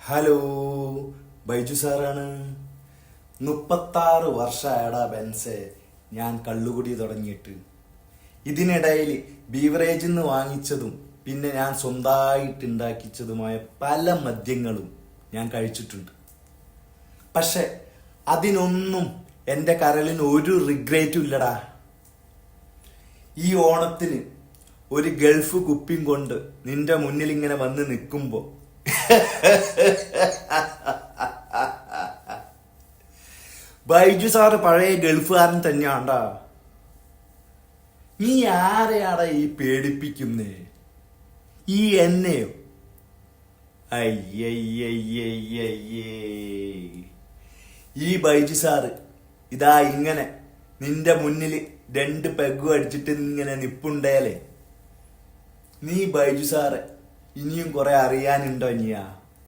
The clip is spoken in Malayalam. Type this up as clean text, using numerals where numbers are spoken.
ഹലോ, ബൈജു സാറാണ്. 36 വർഷമായടാ ബെൻസേ ഞാൻ കള്ളുകുടി തുടങ്ങിയിട്ട്. ഇതിനിടയിൽ ബീവറേജിൽ നിന്ന് വാങ്ങിച്ചതും പിന്നെ ഞാൻ സ്വന്തമായിട്ട് ഉണ്ടാക്കിച്ചതുമായ പല മദ്യങ്ങളും ഞാൻ കഴിച്ചിട്ടുണ്ട്. പക്ഷെ അതിനൊന്നും എൻ്റെ കരളിന് ഒരു റിഗ്രറ്റും ഇല്ലടാ. ഈ ഓണത്തിന് ഒരു ഗൾഫ് കുപ്പിയും കൊണ്ട് നിന്റെ മുന്നിൽ ഇങ്ങനെ വന്ന് നിൽക്കുമ്പോ ബൈജു സാറ് പഴയ ഗൾഫുകാരൻ തന്നെയാണ്ടാ. നീ ആരെയാടാ ഈ പേടിപ്പിക്കുന്നേ? ഈ എന്നെയോ? അയ്യയ്യയ്യയ്യേ, ഈ ബൈജു സാറ് ഇതാ ഇങ്ങനെ നിന്റെ മുന്നിൽ 2 പെഗും അടിച്ചിട്ട് ഇങ്ങനെ നിപ്പുണ്ടേലേ. നീ ബൈജു സാറ് ഇനിയും കുറെ അറിയാനുണ്ടോ? നീയാ